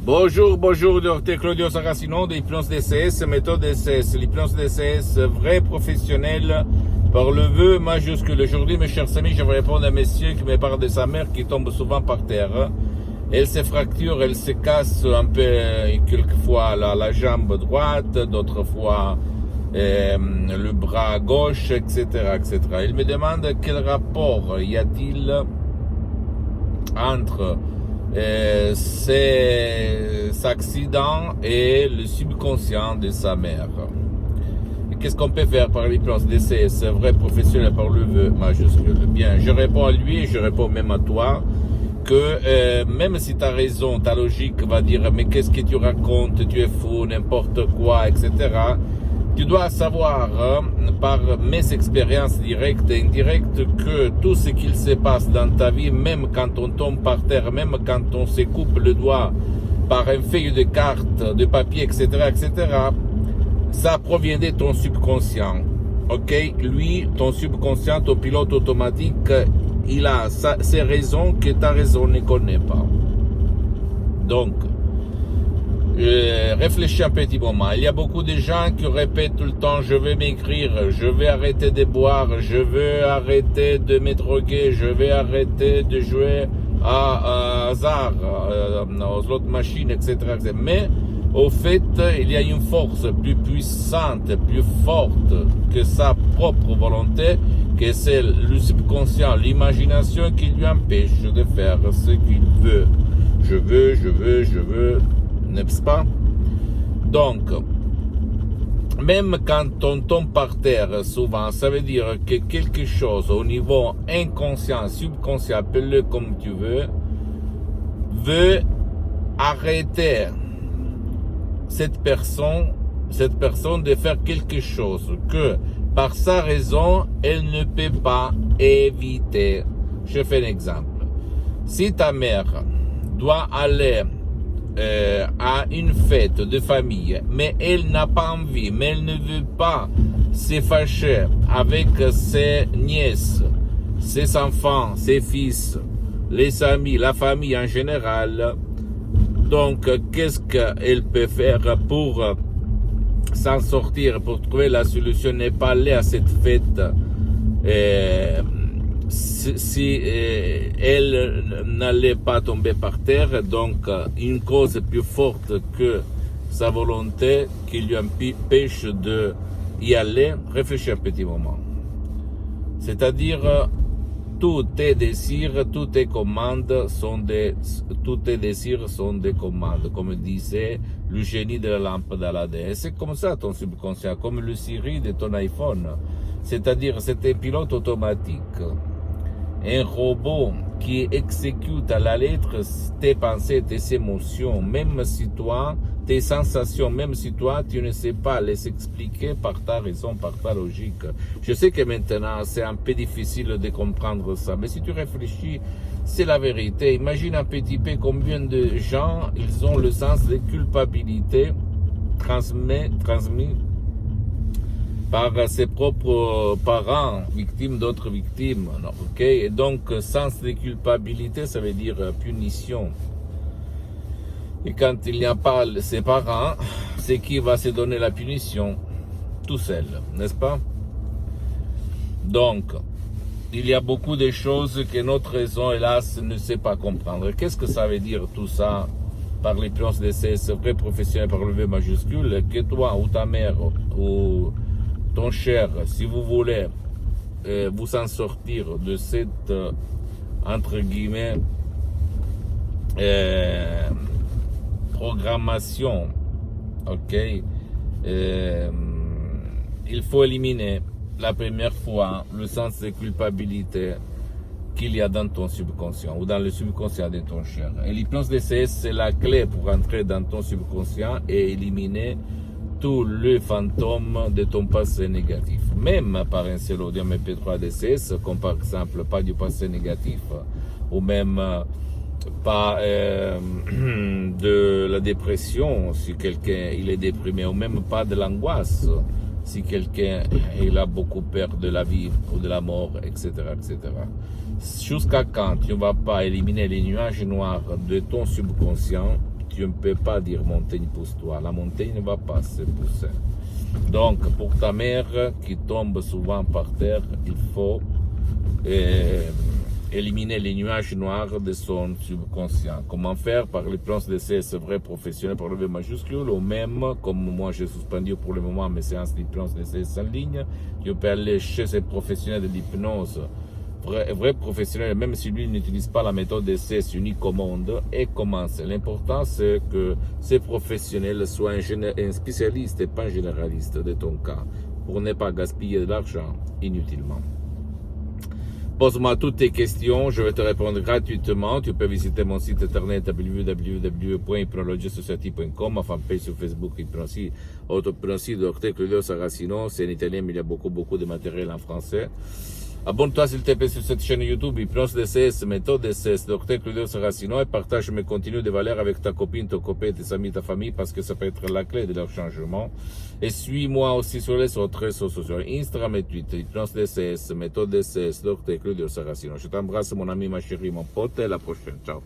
Bonjour, docteur Claudio Saracino de l'hypnose DCS, méthode DCS. L'hypnose DCS, vrai professionnel, par le vœu majuscule. Aujourd'hui, mes chers amis, je vais répondre à un monsieur qui me parle de sa mère qui tombe souvent par terre. Elle se fracture, elle se casse un peu, quelquefois la jambe droite, d'autres fois le bras gauche, etc., etc. Il me demande quel rapport y a-t-il entre ces accidents et le subconscient de sa mère. Et qu'est-ce qu'on peut faire par l'hypnose DCS, vrai professionnel par le vœu majuscule? Bien, je réponds à lui et je réponds même à toi que même si tu as raison, ta logique va dire mais qu'est-ce que tu racontes, tu es fou, n'importe quoi, etc. Tu dois savoir par mes expériences directes et indirectes que tout ce qu'il se passe dans ta vie, même quand on tombe par terre, même quand on se coupe le doigt par une feuille de carte, de papier, etc., etc., ça provient de ton subconscient. Ok? Lui, ton subconscient, ton pilote automatique, il a ses raisons que ta raison ne connaît pas. Donc, réfléchis un petit moment. Il y a beaucoup de gens qui répètent tout le temps, je vais maigrir, je vais arrêter de boire, je vais arrêter de me droguer, je vais arrêter de jouer à hasard, aux slot machines, etc., etc. Mais, au fait, il y a une force plus puissante, plus forte que sa propre volonté, que c'est le subconscient, l'imagination qui lui empêche de faire ce qu'il veut. Je veux, n'est-ce pas? Donc, même quand on tombe par terre, souvent, ça veut dire que quelque chose au niveau inconscient, subconscient, appelle-le comme tu veux, veut arrêter cette personne de faire quelque chose que, par sa raison, elle ne peut pas éviter. Je fais un exemple. Si ta mère doit aller à une fête de famille, mais elle n'a pas envie, mais elle ne veut pas se fâcher avec ses nièces, ses enfants, ses fils, les amis, la famille en général. Donc, qu'est-ce qu'elle peut faire pour s'en sortir, pour trouver la solution, n'est pas aller à cette fête si elle n'allait pas tomber par terre, donc une cause plus forte que sa volonté qui lui empêche de y aller. Réfléchis un petit moment. C'est-à-dire, tous tes désirs, toutes tes commandes tous tes désirs sont des commandes, comme disait le génie de la lampe d'Aladin. Et c'est comme ça ton subconscient, comme le Siri de ton iPhone. C'est-à-dire, c'est un pilote automatique. Un robot qui exécute à la lettre tes pensées, tes émotions, même si toi, tes sensations, même si toi, tu ne sais pas les expliquer par ta raison, par ta logique. Je sais que maintenant, c'est un peu difficile de comprendre ça, mais si tu réfléchis, c'est la vérité. Imagine un petit peu combien de gens, ils ont le sens de culpabilité transmis par ses propres parents, victimes d'autres victimes. Ok? Et donc, sens de culpabilité, ça veut dire punition. Et quand il n'y a pas ses parents, c'est qui va se donner la punition? Tout seul, n'est-ce pas? Donc, il y a beaucoup de choses que notre raison, hélas, ne sait pas comprendre. Qu'est-ce que ça veut dire tout ça par l'hypnose DCS, vrai professionnel par le V majuscule, que toi ou ta mère ou ton cher, si vous voulez vous en sortir de cette, entre guillemets, programmation, ok, il faut éliminer la première fois le sens de culpabilité qu'il y a dans ton subconscient ou dans le subconscient de ton cher. Et l'hypnose DCS, c'est la clé pour entrer dans ton subconscient et éliminer tout le fantôme de ton passé négatif. Même par un seul audio MP3 DCS, comme par exemple pas du passé négatif, ou même pas de la dépression si quelqu'un il est déprimé, ou même pas de l'angoisse si quelqu'un il a beaucoup peur de la vie ou de la mort, etc., etc. Jusqu'à quand tu ne vas pas éliminer les nuages noirs de ton subconscient, tu ne peux pas dire montagne pousse-toi. La montagne ne va pas se pousser. Donc, pour ta mère qui tombe souvent par terre, il faut éliminer les nuages noirs de son subconscient. Comment faire? Par l'hypnose DCS vrai professionnel par le V majuscule, ou même, comme moi j'ai suspendu pour le moment mes séances d'hypnose DCS en ligne, tu peux aller chez ces professionnels de l'hypnose, vrai professionnel, même si lui n'utilise pas la méthode DCS unique au monde, et commence. L'important c'est que ces professionnels soient un spécialiste et pas un généraliste de ton cas, pour ne pas gaspiller de l'argent inutilement. Pose-moi toutes tes questions, je vais te répondre gratuitement. Tu peux visiter mon site internet www.hypnologiasociety.com, ma fanpage sur Facebook Hypnosie, Autopnosie, Dr. Claudio Saracino. C'est en italien, mais il y a beaucoup de matériel en français. Abonne-toi s'il te plaît sur cette chaîne YouTube, Hypnose DCS, méthode DCS, Dr. Claudio Saracino, et partage mes contenus de valeur avec ta copine, ton copain, tes amis, ta famille, parce que ça peut être la clé de leur changement. Et suis-moi aussi sur les autres réseaux sociaux, Instagram et Twitter, Hypnose DCS, méthode DCS, Dr. Claudio Saracino. Je t'embrasse mon ami, ma chérie, mon pote, et à la prochaine. Ciao.